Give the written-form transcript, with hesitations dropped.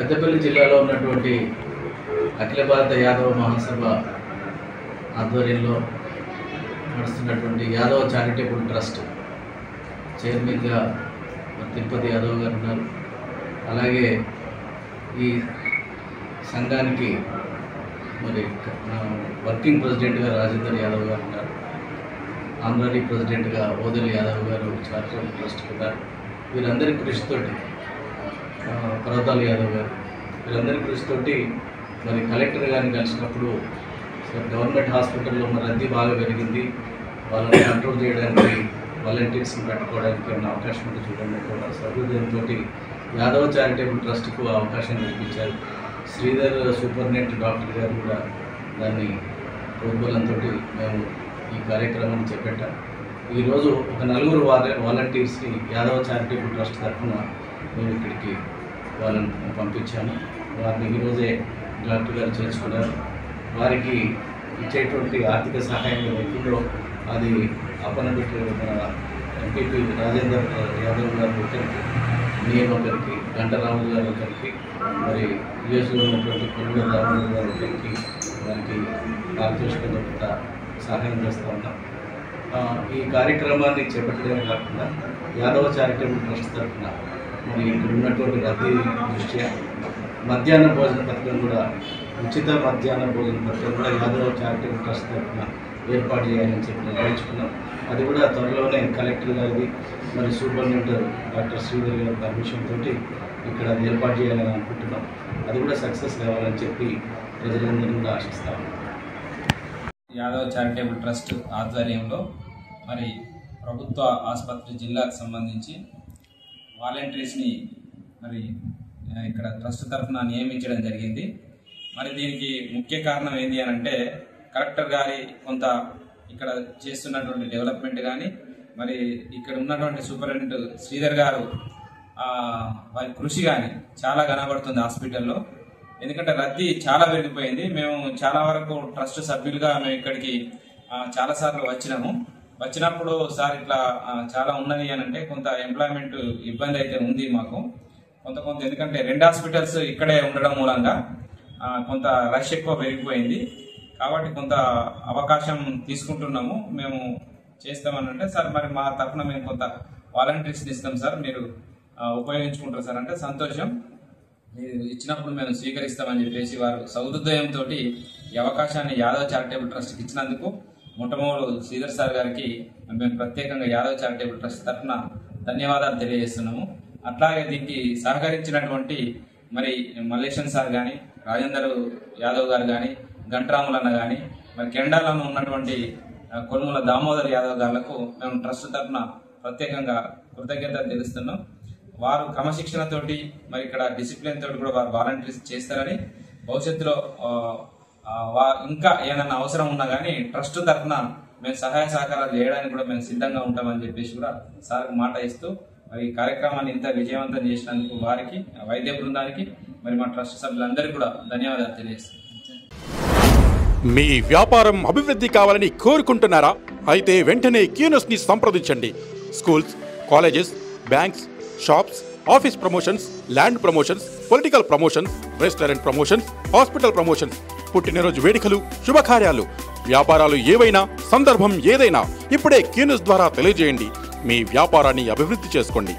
పెద్దపల్లి జిల్లాలో ఉన్నటువంటి అఖిల భారత యాదవ మహాసభ ఆధ్వర్యంలో నడుస్తున్నటువంటి యాదవ్ చారిటబుల్ ట్రస్ట్ చైర్మన్గా తిరుపతి యాదవ్ గారు ఉన్నారు. అలాగే ఈ సంఘానికి మరి వర్కింగ్ ప్రెసిడెంట్గా రాజేందర్ యాదవ్ గారు ఉన్నారు. ఆనరీ ప్రెసిడెంట్గా ఓదెల్ యాదవ్ గారు చారిటబుల్ ట్రస్ట్ ఉన్నారు. వీరందరి కృషితోటి పర్వతాల్ యాదవ్ గారు వీరందరి కృషితోటి మరి కలెక్టర్ గారిని కలిసినప్పుడు గవర్నమెంట్ హాస్పిటల్లో మరి రద్దీ బాగా పెరిగింది, వాళ్ళని కంట్రోల్ చేయడానికి వాలంటీర్స్ని పెట్టుకోవడానికి ఏమైనా అవకాశం ఉంటే చూడండి కూడా సహృదయంతో యాదవ్ చారిటబుల్ ట్రస్ట్కు అవకాశం కల్పించారు. శ్రీధర్ సూపరింటెండెంట్ డాక్టర్ గారు కూడా దాన్ని ప్రోద్బలంతో మేము ఈ కార్యక్రమాన్ని చేపట్టాం. ఈరోజు ఒక 4 వాలంటీర్స్ని యాదవ్ చారిటబుల్ ట్రస్ట్ తరఫున మేము ఇక్కడికి వాళ్ళని పంపించాము. వారిని ఈరోజే డాక్టర్ గారు చేర్చుకున్నారు. వారికి ఇచ్చేటువంటి ఆర్థిక సహాయం ఏదైతుందో అది అప్పనబెట్టి మన ఎంపీపీ రాజేందర్ యాదవ్ గారు ఒకరికి, నేను ఒకరికి, గంటరాములు గారు ఒకరికి, మరి యుఎస్లో ఉన్నటువంటి కొనుగోలు రాములు గారు ఒకరికి వారికి పారితోషికంగా సహాయం చేస్తూ ఉన్నాం. ఈ కార్యక్రమాన్ని చేపట్టడమే కాకుండా యాదవ్ చారిటబుల్ ట్రస్ట్ తరఫున మరి ఇక్కడ ఉన్నటువంటి రద్దీ దృష్ట్యా మధ్యాహ్న భోజన పథకం కూడా, ఉచిత మధ్యాహ్న భోజన పథకం కూడా యాదవ్ చారిటబుల్ ట్రస్ట్ తరఫున ఏర్పాటు చేయాలని చెప్పి నిర్ణయించుకున్నాం. అది కూడా త్వరలోనే కలెక్టర్ గారిది మరి సూపరింటెండెంట్ డాక్టర్ శ్రీధర్ గారి పర్మిషన్ తోటి ఇక్కడ అది ఏర్పాటు చేయాలని అనుకుంటున్నాం. అది కూడా సక్సెస్ కావాలని చెప్పి ప్రజలందరూ కూడా ఆశిస్తాం. యాదవ్ చారిటబుల్ ట్రస్ట్ ఆధ్వర్యంలో మరి ప్రభుత్వ ఆసుపత్రి జిల్లాకు సంబంధించి వాలంటీర్స్ని మరి ఇక్కడ ట్రస్ట్ తరఫున నియమించడం జరిగింది. మరి దీనికి ముఖ్య కారణం ఏంటి అని అంటే కలెక్టర్ గారి కొంత ఇక్కడ చేస్తున్నటువంటి డెవలప్మెంట్ కానీ మరి ఇక్కడ ఉన్నటువంటి సూపరింటెండెంట్ శ్రీధర్ గారు వారి కృషి కానీ చాలా కనబడుతుంది హాస్పిటల్లో. ఎందుకంటే రద్దీ చాలా పెరిగిపోయింది. మేము చాలా వరకు ట్రస్ట్ సభ్యులుగా మేము ఇక్కడికి చాలాసార్లు వచ్చినప్పుడు సార్ ఇట్లా చాలా ఉన్నది అని అంటే కొంత ఎంప్లాయ్మెంట్ ఇబ్బంది అయితే ఉంది మాకు కొంత ఎందుకంటే 2 హాస్పిటల్స్ ఇక్కడే ఉండడం మూలంగా కొంత రష్ ఎక్కువ పెరిగిపోయింది. కాబట్టి కొంత అవకాశం తీసుకుంటున్నాము, మేము చేస్తామనంటే సార్ మరి మా తరఫున మేము కొంత వాలంటీర్స్ ఇస్తాం సార్, మీరు ఉపయోగించుకుంటారు సార్ అంటే సంతోషం, మీరు ఇచ్చినప్పుడు మేము స్వీకరిస్తామని చెప్పేసి వారు సౌహృదయంతో ఈ అవకాశాన్ని యాదవ్ చారిటబుల్ ట్రస్ట్కి ఇచ్చినందుకు మొట్టమొదటి శ్రీధర్ సార్ గారికి మేము ప్రత్యేకంగా యాదవ్ చారిటబుల్ ట్రస్ట్ తరఫున ధన్యవాదాలు తెలియజేస్తున్నాము. అట్లాగే దీనికి సహకరించినటువంటి మరి మల్లేశన్ సార్ కానీ, రాజేందర్ యాదవ్ గారు కానీ, గంటరాములన్న కానీ, మరి కెండాలలో ఉన్నటువంటి కొనుమల దామోదర్ యాదవ్ గారులకు మేము ట్రస్ట్ తరఫున ప్రత్యేకంగా కృతజ్ఞతలు తెలుస్తున్నాం. వారు క్రమశిక్షణతోటి మరి ఇక్కడ డిసిప్లిన్ తోటి కూడా వారు వాలంటీర్స్ చేస్తారని, భవిష్యత్తులో ఇంకా ఏదైనా అవసరం ఉన్నా కానీ ట్రస్ట్ తరఫున మేము సహాయ సహకారాలు చేయడానికి కూడా మేము సిద్ధంగా ఉంటామని చెప్పేసి కూడా సార్కు మాట ఇస్తూ మరి ఈ కార్యక్రమాన్ని ఇంత విజయవంతం చేసినందుకు వారికి, వైద్య బృందానికి, మరి మా ట్రస్ట్ సభ్యులందరికీ కూడా ధన్యవాదాలు తెలియజేస్తున్నాం. మీ వ్యాపారం అభివృద్ధి కావాలని కోరుకుంటున్నారా? అయితే వెంటనే క్యూనస్ని సంప్రదించండి. Schools, colleges, banks, shops, office promotions, land promotions, political promotions, restaurant promotions, hospital promotions, పుట్టినరోజు వేడుకలు, శుభకార్యాలు, వ్యాపారాలు ఏవైనా, సందర్భం ఏదైనా ఇప్పుడే క్యూనస్ ద్వారా తెలియజేయండి. మీ వ్యాపారాన్ని అభివృద్ధి చేసుకోండి.